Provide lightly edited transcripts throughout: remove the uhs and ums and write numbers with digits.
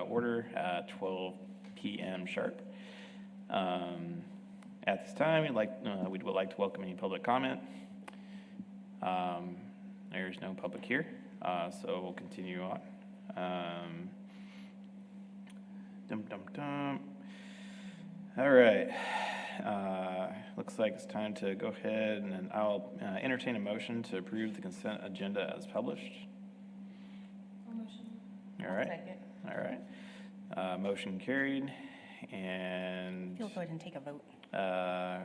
order at 12 p.m. sharp. At this time, we would like to welcome any public comment. There's no public here, so we'll continue on. All right. Looks like it's time to go ahead and I'll entertain a motion to approve the consent agenda as published. Motion. All right. Second. All right. Motion carried. And You'll go ahead and take a vote. I'd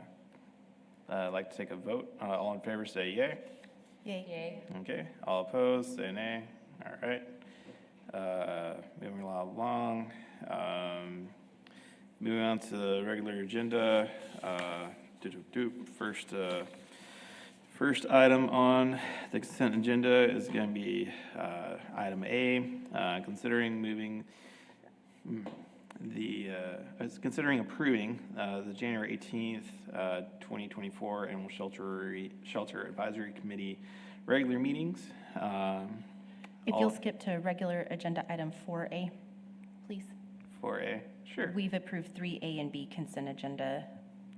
like to take a vote. All in favor say yay. Yay. Yay. Okay. All opposed say nay. All right. Moving along. Moving on to the regular agenda. First item on the consent agenda is going to be item A, considering approving the January 18th, 2024 Animal Shelter Advisory Committee regular meetings. If you'll skip to regular agenda item 4A, please. 4A, sure. We've approved 3A and B consent agenda.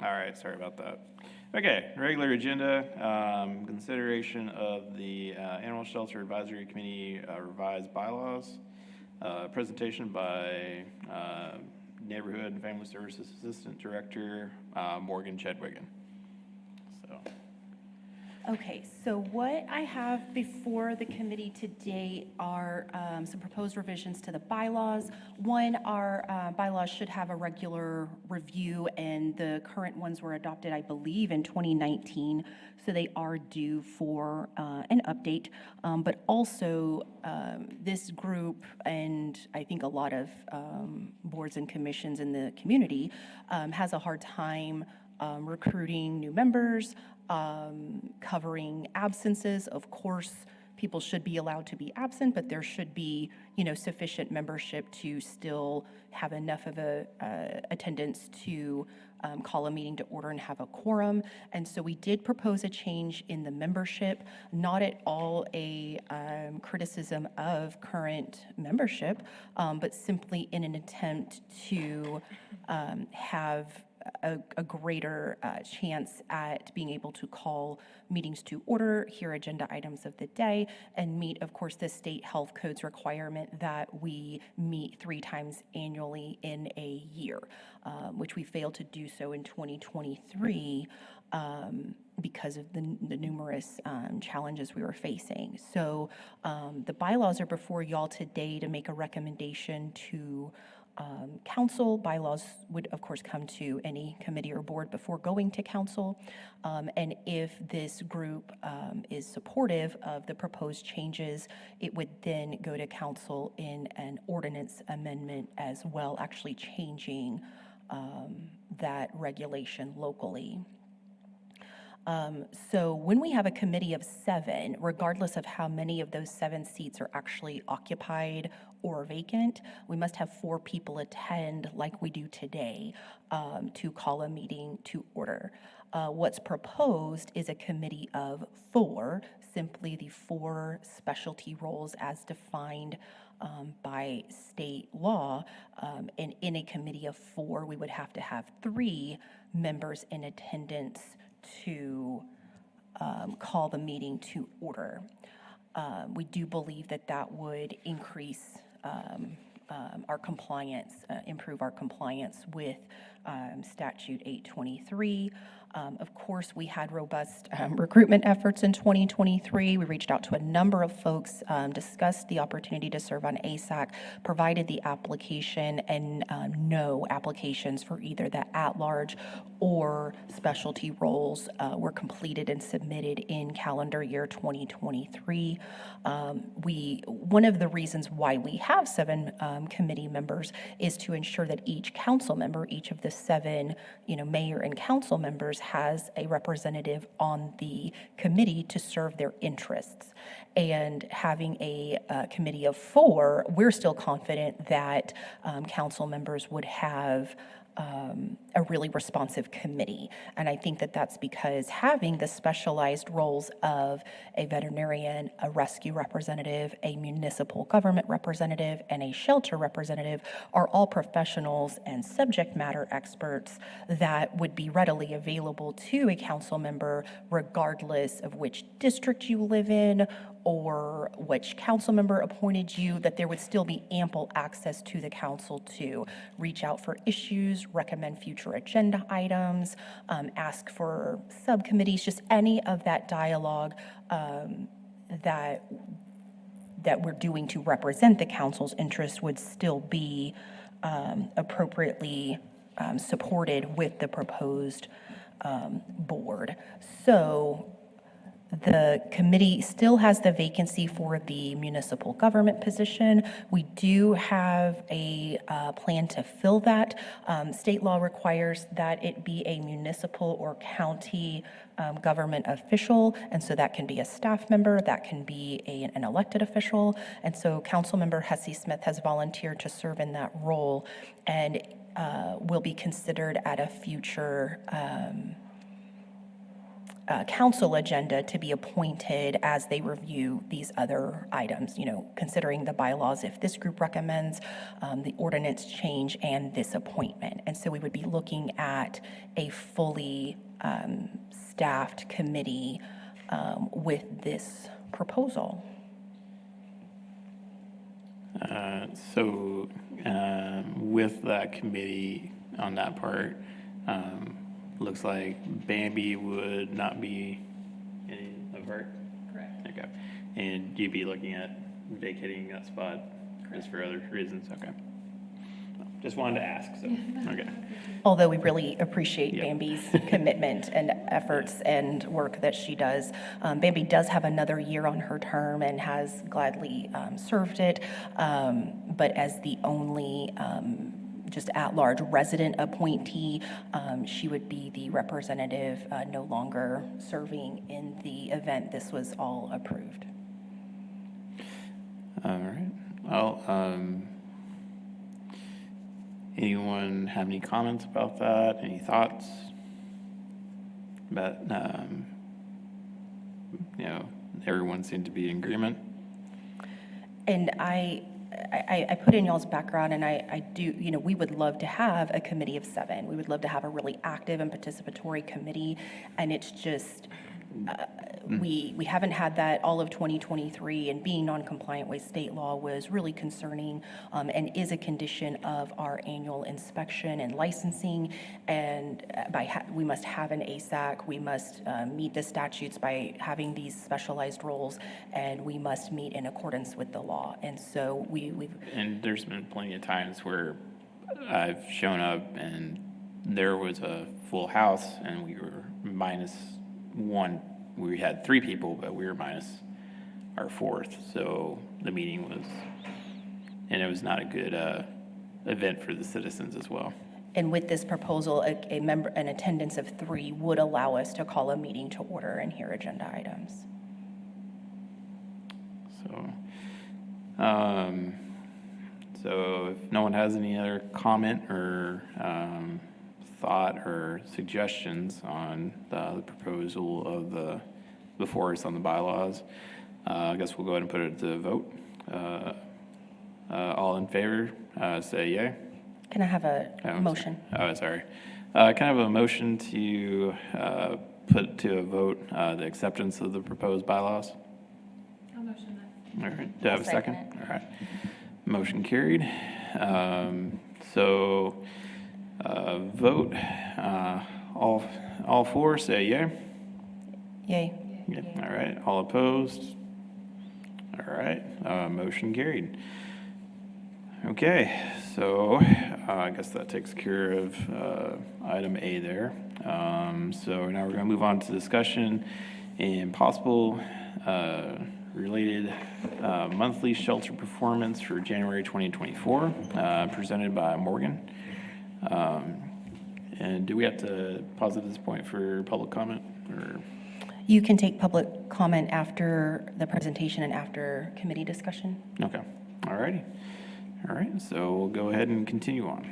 All right, sorry about that. Okay, regular agenda, consideration of the Animal Shelter Advisory Committee revised bylaws, presentation by Neighborhood and Family Services Assistant Director, Morgan Chedwigan. Okay, so what I have before the committee today are some proposed revisions to the bylaws. One, our bylaws should have a regular review, and the current ones were adopted, I believe, in 2019, so they are due for an update. But also, this group, and I think a lot of boards and commissions in the community, has a hard time recruiting new members, covering absences. Of course, people should be allowed to be absent, but there should be, sufficient membership to still have enough of a attendance to call a meeting to order and have a quorum. And so we did propose a change in the membership, not at all a criticism of current membership, but simply in an attempt to have a greater chance at being able to call meetings to order, hear agenda items of the day, and meet, of course, the state health code's requirement that we meet 3 times annually in a year, which we failed to do so in 2023 because of the numerous challenges we were facing. So the bylaws are before y'all today to make a recommendation to council. Bylaws would, of course, come to any committee or board before going to council. And if this group is supportive of the proposed changes, it would then go to council in an ordinance amendment as well, actually changing that regulation locally. So when we have a committee of 7, regardless of how many of those 7 seats are actually occupied or vacant, we must have 4 people attend like we do today to call a meeting to order. What's proposed is a committee of 4, simply the 4 specialty roles as defined by state law. And in a committee of 4, we would have to have 3 members in attendance to call the meeting to order. We do believe that would increase our compliance, improve our compliance with Statute 823. Of course, we had robust recruitment efforts in 2023. We reached out to a number of folks, discussed the opportunity to serve on ASAC, provided the application, and no applications for either the at-large or specialty roles were completed and submitted in calendar year 2023. One of the reasons why we have 7 committee members is to ensure that each council member, each of the 7, mayor and council members, has a representative on the committee to serve their interests. And having a committee of 4, we're still confident that council members would have a really responsive committee. And I think that that's because having the specialized roles of a veterinarian, a rescue representative, a municipal government representative, and a shelter representative are all professionals and subject matter experts that would be readily available to a council member regardless of which district you live in or which council member appointed you, that there would still be ample access to the council to reach out for issues, recommend future agenda items, ask for subcommittees, just any of that dialogue that we're doing to represent the council's interests would still be appropriately supported with the proposed board. So the committee still has the vacancy for the municipal government position. We do have a plan to fill that. State law requires that it be a municipal or county government official, and so that can be a staff member, that can be an elected official. And so Councilmember Hesse Smith has volunteered to serve in that role and will be considered at a future council agenda to be appointed as they review these other items, considering the bylaws if this group recommends the ordinance change and this appointment. And so we would be looking at a fully staffed committee with this proposal. With that committee on that part, looks like Bambi would not be any of her? Correct. Okay. And you'd be looking at vacating that spot just for other reasons? Okay. Just wanted to ask, so, okay. Although we really appreciate Yep. Bambi's commitment and efforts and work that she does. Bambi does have another year on her term and has gladly served it, but as the only just at-large resident appointee, she would be the representative no longer serving in the event this was all approved. All right. Well, anyone have any comments about that? Any thoughts? But, everyone seemed to be in agreement. And I put in y'all's background, and I do, we would love to have a committee of 7. We would love to have a really active and participatory committee, and it's just, we haven't had that all of 2023, and being non-compliant with state law was really concerning and is a condition of our annual inspection and licensing, and we must have an ASAC, we must meet the statutes by having these specialized roles, and we must meet in accordance with the law. And so we've... And there's been plenty of times where I've shown up and there was a full house and we were -1. We had 3 people, but we were minus our 4th. So the meeting and it was not a good event for the citizens as well. And with this proposal, an attendance of 3 would allow us to call a meeting to order and hear agenda items. So if no one has any other comment or thought or suggestions on the proposal of before us on the bylaws, I guess we'll go ahead and put it to a vote. All in favor, say yay. Can I have a motion? Oh, sorry. Can I have a motion to put to a vote the acceptance of the proposed bylaws? I'll motion that. All right. Do I have a I'll second? second it. All right. Motion carried. So vote. All 4 say yay. Yay. Yeah. All right. All opposed? All right. Motion carried. Okay. So I guess that takes care of item A there. So now we're going to move on to discussion and possible related monthly shelter performance for January 2024, presented by Morgan. And do we have to pause at this point for public comment? Or? You can take public comment after the presentation and after committee discussion. Okay. All righty. All right. So we'll go ahead and continue on.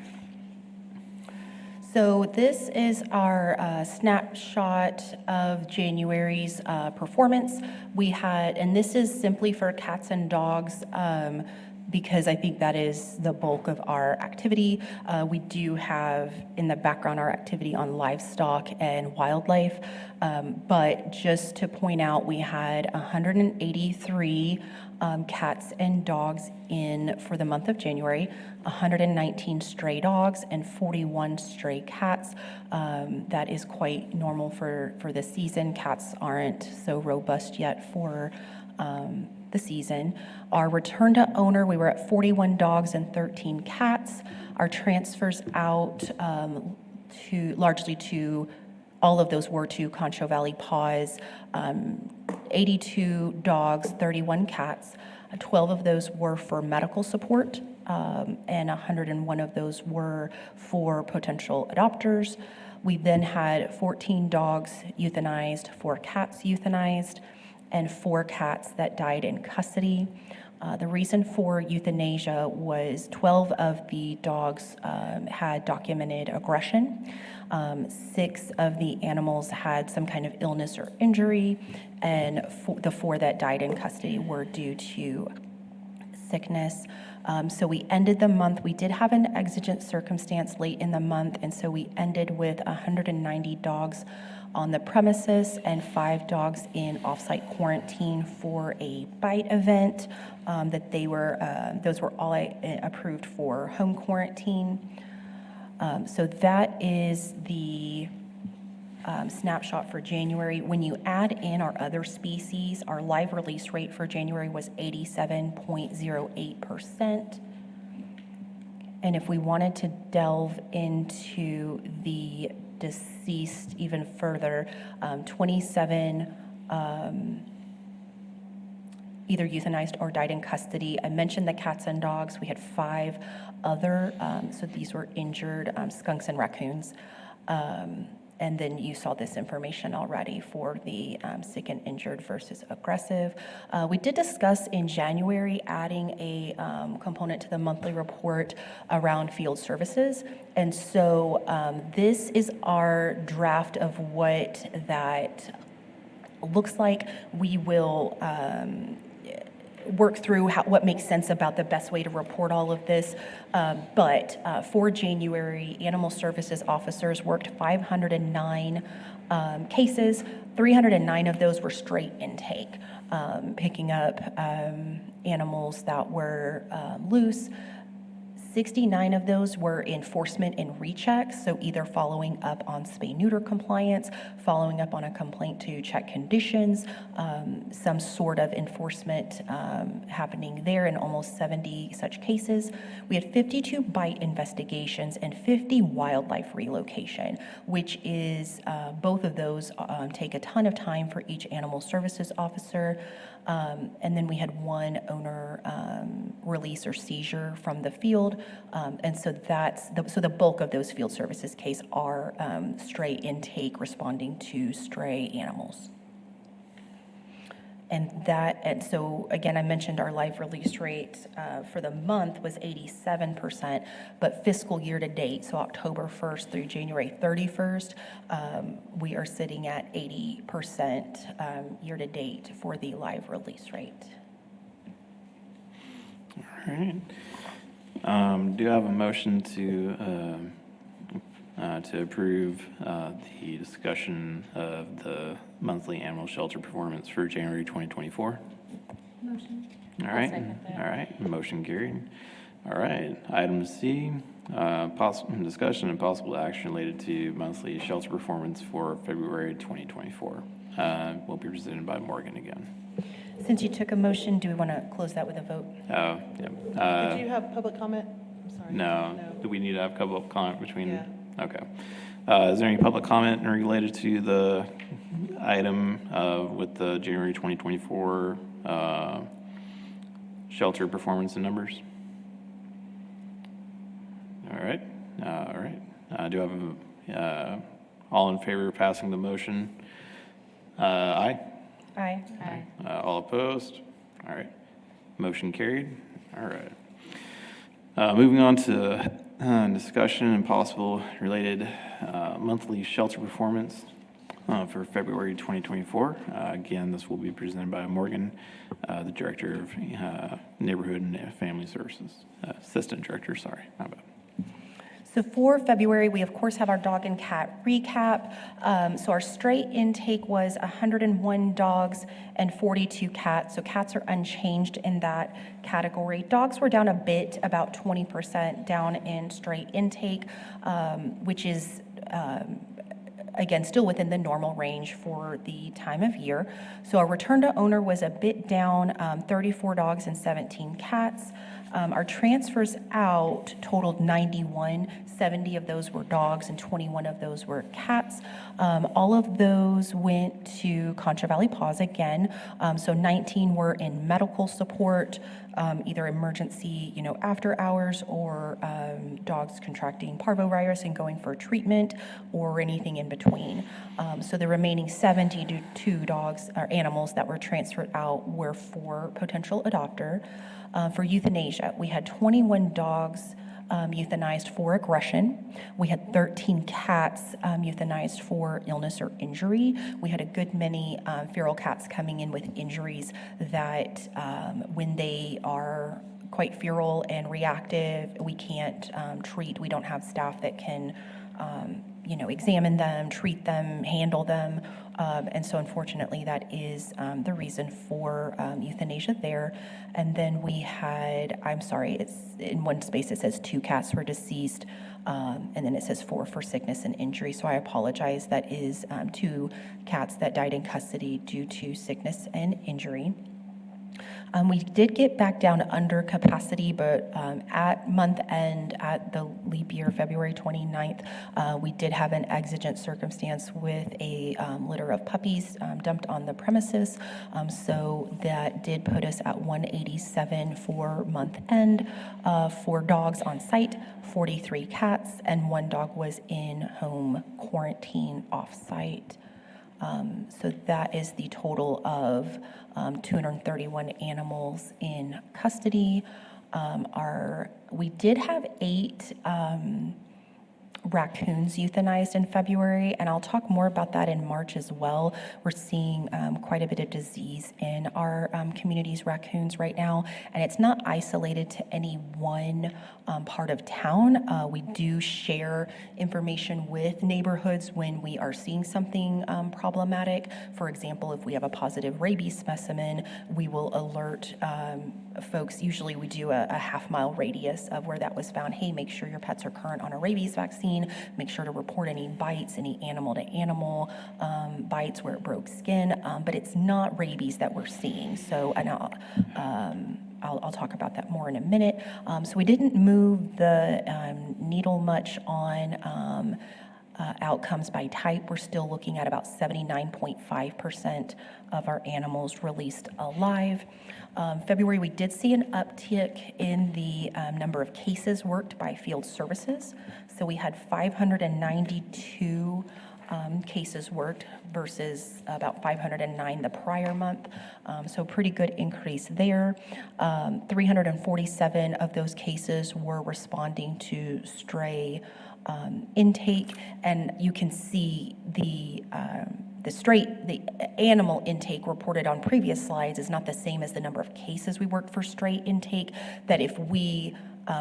So this is our snapshot of January's performance. We had, and this is simply for cats and dogs, because I think that is the bulk of our activity. We do have in the background our activity on livestock and wildlife, but just to point out, we had 183 cats and dogs in for the month of January, 119 stray dogs and 41 stray cats. That is quite normal for the season. Cats aren't so robust yet for the season. Our return to owner, we were at 41 dogs and 13 cats. Our transfers out all of those were to Concho Valley Paws, 82 dogs, 31 cats. 12 of those were for medical support, and 101 of those were for potential adopters. We then had 14 dogs euthanized, 4 cats euthanized, and 4 cats that died in custody. The reason for euthanasia was 12 of the dogs had documented aggression. 6 of the animals had some kind of illness or injury, and the 4 that died in custody were due to sickness. So we ended the month, we did have an exigent circumstance late in the month, and so we ended with 190 dogs on the premises and 5 dogs in offsite quarantine for a bite event that those were all approved for home quarantine. So that is the snapshot for January. When you add in our other species, our live release rate for January was 87.08%. And if we wanted to delve into the deceased even further, 27 either euthanized or died in custody. I mentioned the cats and dogs. We had 5 other, so these were injured skunks and raccoons. And then you saw this information already for the sick and injured versus aggressive. We did discuss in January adding a component to the monthly report around field services. And so this is our draft of what that looks like. We will work through what makes sense about the best way to report all of this. But for January, animal services officers worked 509 cases. 309 of those were straight intake, picking up animals that were loose. 69 of those were enforcement and rechecks, so either following up on spay-neuter compliance, following up on a complaint to check conditions, some sort of enforcement happening there in almost 70 such cases. We had 52 bite investigations and 50 wildlife relocation, which is both of those take a ton of time for each animal services officer. And then we had 1 owner release or seizure from the field. And so the bulk of those field services case are stray intake responding to stray animals. And so again, I mentioned our live release rate for the month was 87%, but fiscal year to date, so October 1st through January 31st, we are sitting at 80% year to date for the live release rate. All right. Do I have a motion to approve the discussion of the monthly animal shelter performance for January 2024? Motion. All right. second that. All right. Motion carried. All right. Item C, discussion and possible action related to monthly shelter performance for February 2024. Will be presented by Morgan again. Since you took a motion, do we want to close that with a vote? Oh, yeah. Did you have public comment? I'm sorry. No. Do we need to have a couple of comment between? Yeah. Okay. Is there any public comment related to the item with the January 2024 shelter performance and numbers? All right. All right. Do I have all in favor of passing the motion? Aye. Aye. Aye. All opposed? All right. Motion carried. All right. Moving on to Discussion and possible related monthly shelter performance for February 2024. Again, this will be presented by Morgan, the Director of Neighborhood and Family Services, Assistant Director, sorry, my bad. So for February, we of course have our dog and cat recap. So our stray intake was 101 dogs and 42 cats. So cats are unchanged in that category. Dogs were down a bit, about 20% down in stray intake, which is again, still within the normal range for the time of year. So our return to owner was a bit down, 34 dogs and 17 cats. Our transfers out totaled 91. 70 of those were dogs and 21 of those were cats. All of those went to Contra Valley Paws again. So 19 were in medical support, either emergency, after hours, or dogs contracting parvovirus and going for treatment, or anything in between. So the remaining 72 dogs or animals that were transferred out were for potential adopter. For euthanasia, we had 21 dogs euthanized for aggression. We had 13 cats euthanized for illness or injury. We had a good many feral cats coming in with injuries that when they are quite feral and reactive, we can't treat. We don't have staff that can examine them, treat them, handle them. And so unfortunately, that is the reason for euthanasia there. And then we had, it's in one space it says 2 cats were deceased, and then it says 4 for sickness and injury. So I apologize. That is 2 cats that died in custody due to sickness and injury. We did get back down under capacity, but at month end, at the leap year, February 29th, we did have an exigent circumstance with a litter of puppies dumped on the premises. So that did put us at 187 for month end. For dogs on site, 43 cats, and 1 dog was in home quarantine off-site. So that is the total of 231 animals in custody. We did have 8 raccoons euthanized in February, and I'll talk more about that in March as well. We're seeing quite a bit of disease in our community's raccoons right now, and it's not isolated to any one part of town. We do share information with neighborhoods when we are seeing something problematic. For example, if we have a positive rabies specimen, we will alert folks. Usually we do a half-mile radius of where that was found. Hey, make sure your pets are current on a rabies vaccine. Make sure to report any bites, any animal-to-animal bites where it broke skin. But it's not rabies that we're seeing. So, and I'll talk about that more in a minute. So we didn't move the needle much on outcomes by type. We're still looking at about 79.5% of our animals released alive. February, we did see an uptick in the number of cases worked by field services. So we had 592 cases worked versus about 509 the prior month. So pretty good increase there. 347 of those cases were responding to stray intake, and you can see the animal intake reported on previous slides is not the same as the number of cases we worked for stray intake. That if we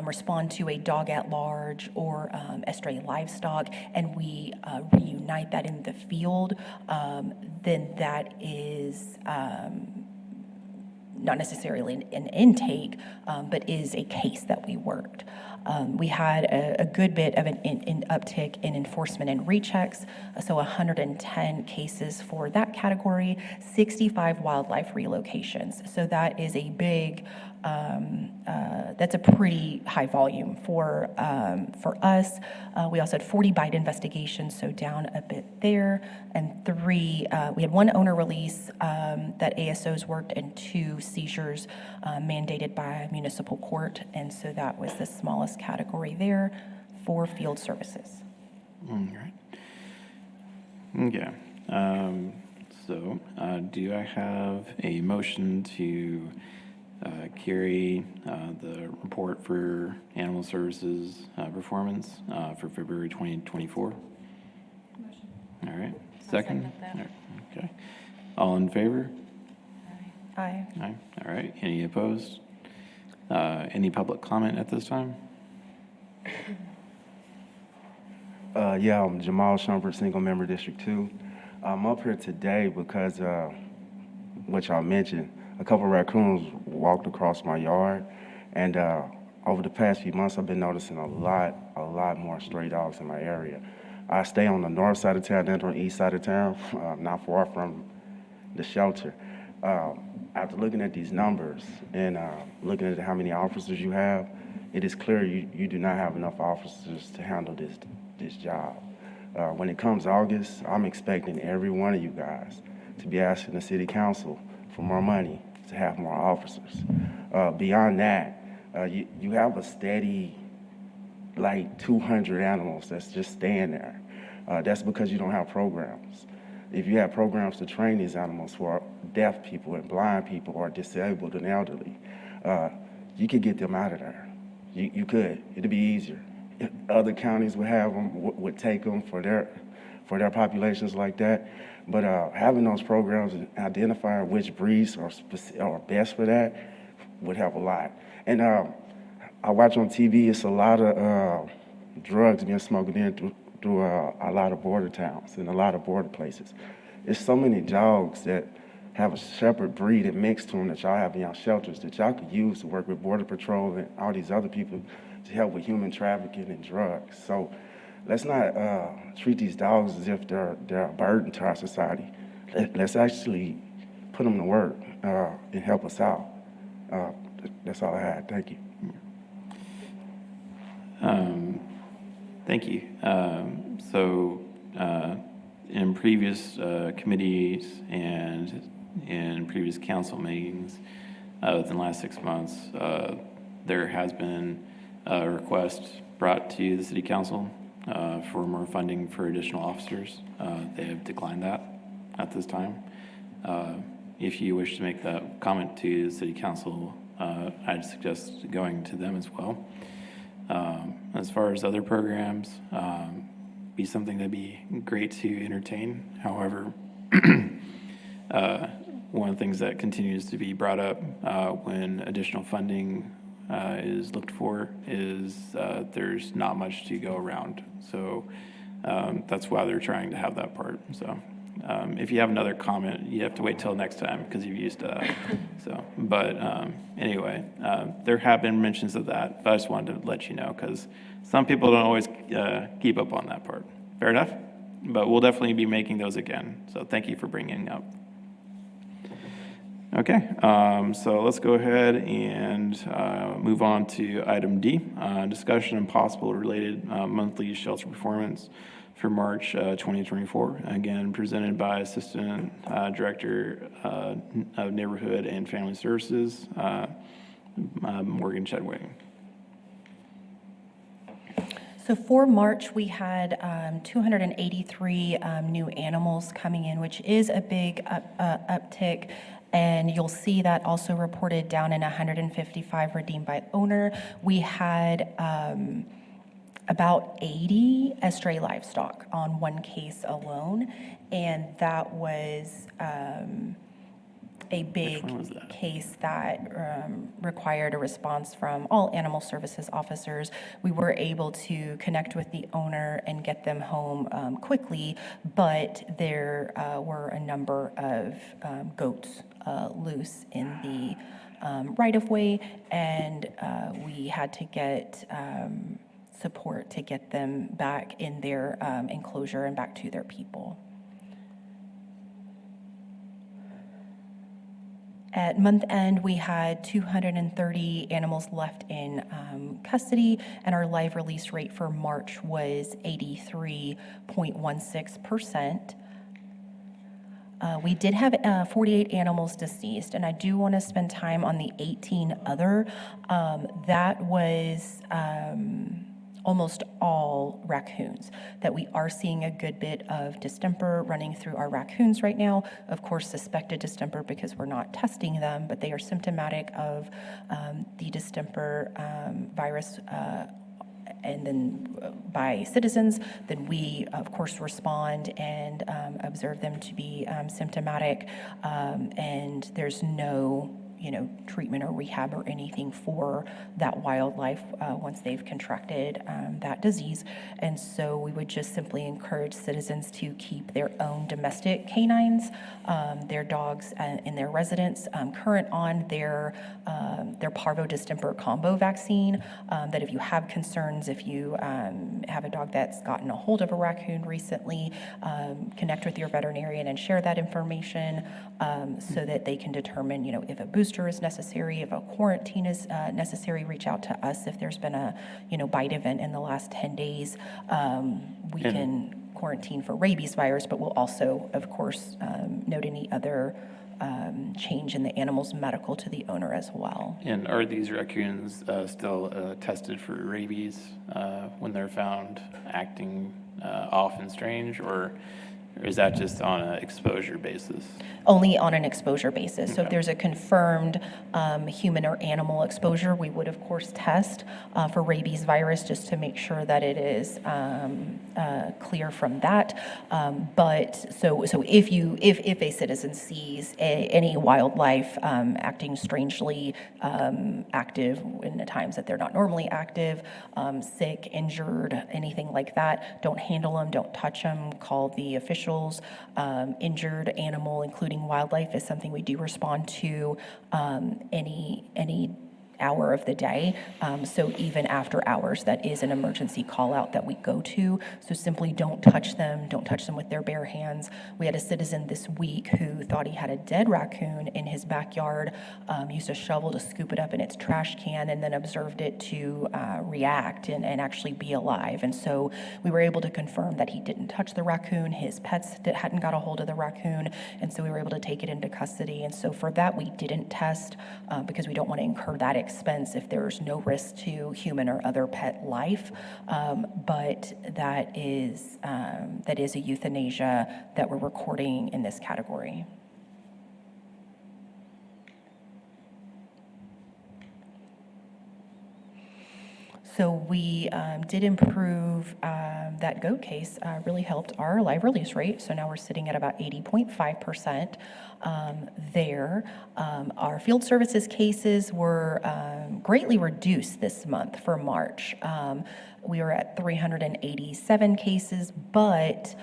respond to a dog at large or a stray livestock and we reunite that in the field, then that is not necessarily an intake, but is a case that we worked. We had a good bit of an uptick in enforcement and rechecks, so 110 cases for that category, 65 wildlife relocations. So that is a big, that's a pretty high volume for us. We also had 40 bite investigations, so down a bit there, and 3, we had 1 owner release that ASOs worked, and 2 seizures mandated by municipal court, and so that was the smallest category there for field services. All right. Okay. So do I have a motion to Carry the report for animal services performance for February 2024. Motion. All right, I'll second? second that. All right, okay. All in favor? Aye. Aye. All right, any opposed? Any public comment at this time? Yeah, I'm Jamal Shumpert, single member District 2. I'm up here today because, what y'all mentioned, a couple of raccoons walked across my yard, and over the past few months, I've been noticing a lot more stray dogs in my area. I stay on the north side of town, then on the east side of town, not far from the shelter. After looking at these numbers and looking at how many officers you have, it is clear you do not have enough officers to handle this job. When it comes August, I'm expecting every one of you guys to be asking the city council for more money to have more officers. Beyond that, you have a steady, like 200 animals that's just staying there. That's because you don't have programs. If you have programs to train these animals for deaf people and blind people or disabled and elderly, you could get them out of there. You could. It'd be easier. Other counties would have them, would take them for their populations like that. But having those programs and identifying which breeds are best for that would help a lot. And I watch on TV, it's a lot of drugs being smuggled in through a lot of border towns and a lot of border places. There's so many dogs that have a shepherd breed and mixed to them that y'all have in y'all shelters that y'all could use to work with Border Patrol and all these other people to help with human trafficking and drugs. So let's not treat these dogs as if they're a burden to our society. Let's actually put them to work and help us out. That's all I had. Thank you. Thank you. In previous committees and in previous council meetings within the last 6 months, there has been a request brought to the city council for more funding for additional officers. They have declined that at this time. If you wish to make that comment to the city council, I'd suggest going to them as well. As far as other programs, be something that'd be great to entertain. However, one of the things that continues to be brought up when additional funding is looked for is there's not much to go around. So that's why they're trying to have that part. So if you have another comment, you have to wait till next time because you've used that. But anyway, there have been mentions of that, but I just wanted to let you know because some people don't always keep up on that part. Fair enough? But we'll definitely be making those again. So thank you for bringing it up. Okay, so let's go ahead and move on to item D, discussion and possible related monthly shelter performance for March 2024. Again, presented by Assistant Director of Neighborhood and Family Services, Morgan Chadwick. So for March, we had 283 new animals coming in, which is a big uptick. And you'll see that also reported down in 155 redeemed by owner. We had about 80 stray livestock on one case alone. And that was a big case that required a response from all animal services officers. We were able to connect with the owner and get them home quickly, but there were a number of goats loose in the right-of-way, and we had to get support to get them back in their enclosure and back to their people. At month end, we had 230 animals left in custody, and our live release rate for March was 83.16%. We did have 48 animals deceased, and I do want to spend time on the 18 other. That was almost all raccoons, that we are seeing a good bit of distemper running through our raccoons right now. Of course, suspected distemper because we're not testing them, but they are symptomatic of the distemper virus. And then by citizens, then we, of course, respond and observe them to be symptomatic. And there's no treatment or rehab or anything for that wildlife once they've contracted that disease. And so we would just simply encourage citizens to keep their own domestic canines, their dogs in their residence, current on their parvo distemper combo vaccine, that if you have concerns, if you have a dog that's gotten a hold of a raccoon recently, connect with your veterinarian and share that information so that they can determine, if a booster is necessary, if a quarantine is necessary. Reach out to us if there's been a bite event in the last 10 days. We can quarantine for rabies virus, but we'll also, of course, note any other change in the animal's medical to the owner as well. And are these raccoons still tested for rabies when they're found acting off and strange, or is that just on an exposure basis? Only on an exposure basis. So if Okay. there's a confirmed human or animal exposure, we would of course test for rabies virus just to make sure that it is clear from that. But so if a citizen sees any wildlife acting strangely active in the times that they're not normally active, sick, injured, anything like that, don't handle them, don't touch them, call the officials. Injured animal, including wildlife, is something we do respond to any hour of the day. So even after hours, that is an emergency call out that we go to. So simply don't touch them with their bare hands. We had a citizen this week who thought he had a dead raccoon in his backyard, used a shovel to scoop it up in its trash can, and then observed it to react and actually be alive. And so we were able to confirm that he didn't touch the raccoon. His pets hadn't got a hold of the raccoon. And so we were able to take it into custody. And so for that, we didn't test because we don't want to incur that expense if there's no risk to human or other pet life. But that is a euthanasia that we're recording in this category. So we did improve that goat case, really helped our live release rate. So now we're sitting at about 80.5% there. Our field services cases were greatly reduced this month for March. We were at 387 cases, but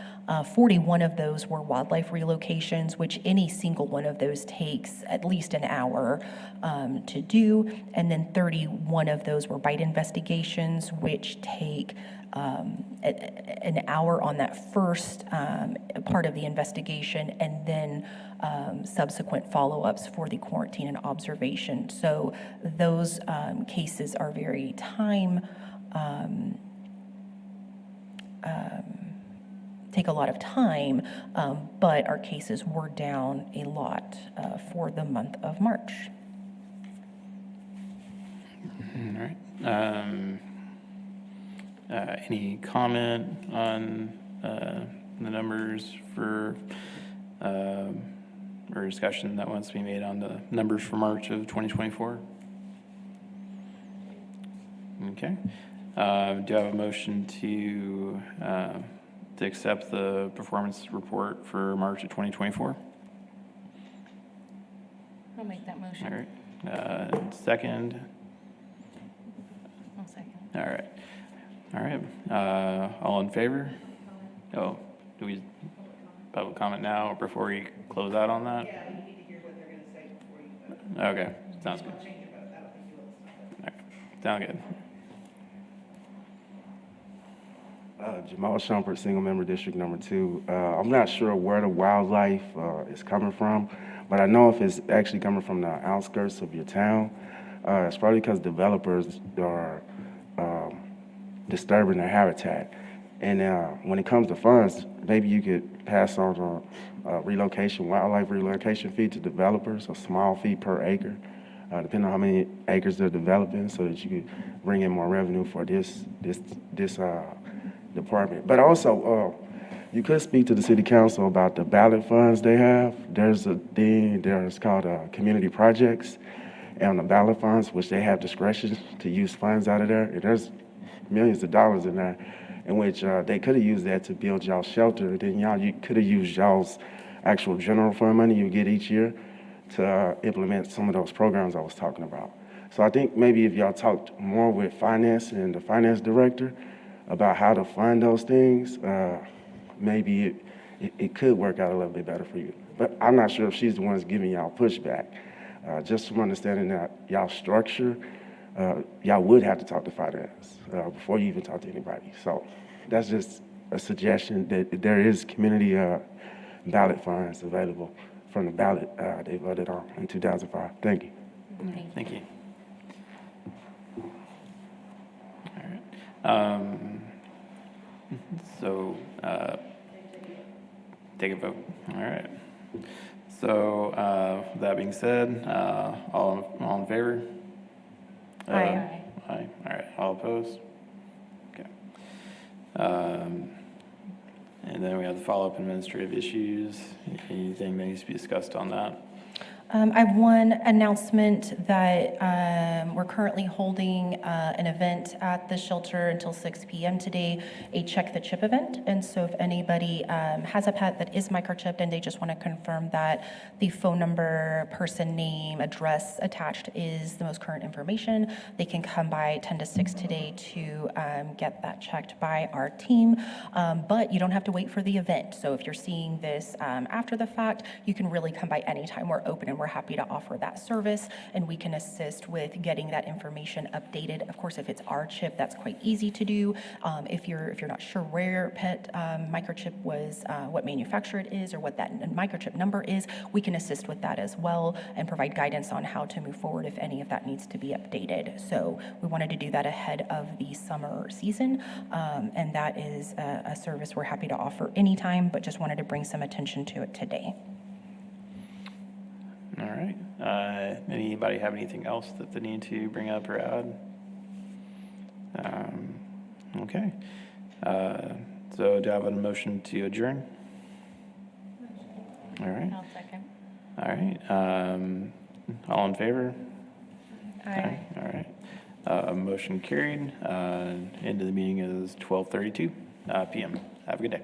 41 of those were wildlife relocations, which any single one of those takes at least an hour to do. And then 31 of those were bite investigations, which take an hour on that first part of the investigation, and then subsequent follow-ups for the quarantine and observation. So those cases are very take a lot of time, but our cases were down a lot for the month of March. All right. Any comment on the numbers for, or discussion that wants to be made on the numbers for March of 2024? Okay. Do I have a motion to accept the performance report for March of 2024? I'll make that motion. All right. Second? I'll second. All right. All right. All in favor? Oh, do we public comment now or before we close out on that? Yeah, you need to hear what they're gonna say before you vote. Okay, sounds good. Change your vote. I don't think you will stop it. All right. Sound good. Jamal Shumpert, single member district number 2. I'm not sure where the wildlife is coming from, but I know if it's actually coming from the outskirts of your town, it's probably because developers are disturbing their habitat. And when it comes to funds, maybe you could pass on a wildlife relocation fee to developers, a small fee per acre. depending on how many acres they're developing, so that you could bring in more revenue for this department. But also, you could speak to the city council about the ballot funds they have. There's a thing there's called community projects, and the ballot funds, which they have discretion to use funds out of there. And there's millions of dollars in there, in which they could have used that to build y'all shelter. And then you could have used y'all's actual general fund money you get each year to implement some of those programs I was talking about. So I think maybe if y'all talked more with finance and the finance director about how to fund those things, maybe it could work out a little bit better for you. But I'm not sure if she's the one giving y'all pushback. Just from understanding that y'all structure, y'all would have to talk to finance before you even talk to anybody. So that's just a suggestion that there is community ballot funds available from the ballot they voted on in 2005. Thank you. Thank you. All right. So, take a vote. All right. So, that being said, all in favor? Aye. Aye. All right. All opposed? Okay. And then we have the follow-up administrative issues. Anything that needs to be discussed on that? I have one announcement that we're currently holding an event at the shelter until 6 p.m. today, a Check the Chip event. And so if anybody has a pet that is microchipped and they just want to confirm that the phone number, person name, address attached is the most current information, they can come by 10 to 6 today to get that checked by our team. But you don't have to wait for the event. So if you're seeing this after the fact, you can really come by anytime. We're open and we're happy to offer that service, and we can assist with getting that information updated. Of course, if it's our chip, that's quite easy to do. If you're not sure where your pet microchip was, what manufacturer it is, or what that microchip number is, we can assist with that as well and provide guidance on how to move forward if any of that needs to be updated. So we wanted to do that ahead of the summer season, and that is a service we're happy to offer anytime, but just wanted to bring some attention to it today. All right. Anybody have anything else that they need to bring up or add? Okay. So do I have a motion to adjourn? All right. I'll second. All right. All in favor? Aye. All right. Motion carried. End of the meeting is 12:32 p.m. Have a good day.